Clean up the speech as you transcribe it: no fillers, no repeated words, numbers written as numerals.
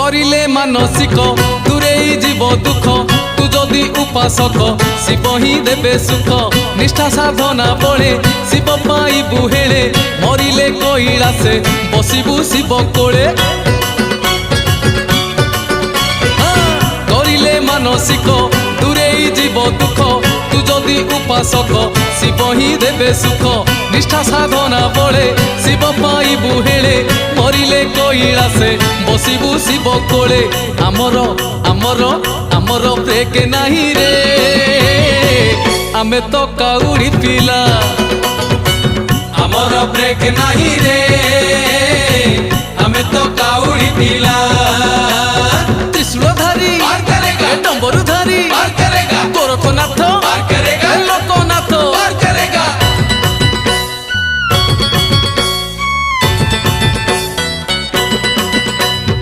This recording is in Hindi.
करिले मानसिक दूरेई जीव दुख तू जदि उपासक शिव ही देबे सुख निष्ठा साधना बळे शिव पाइबु हेळे मरिले कैलासे बसिबु शिव कोळे करिले मानसिक दूरेई जीव दुख तू जदि उपासक शिव ही देबे सुख निष्ठा साधना बळे शिव पाइबु हेळे मरिले कैलासे बसिबु शिव कोळे आमर आमर आमर ब्रेक नाही रे आमे तो काउड़ी पिला आमर ब्रेक नाही रे आमे तो काउड़ी पिला।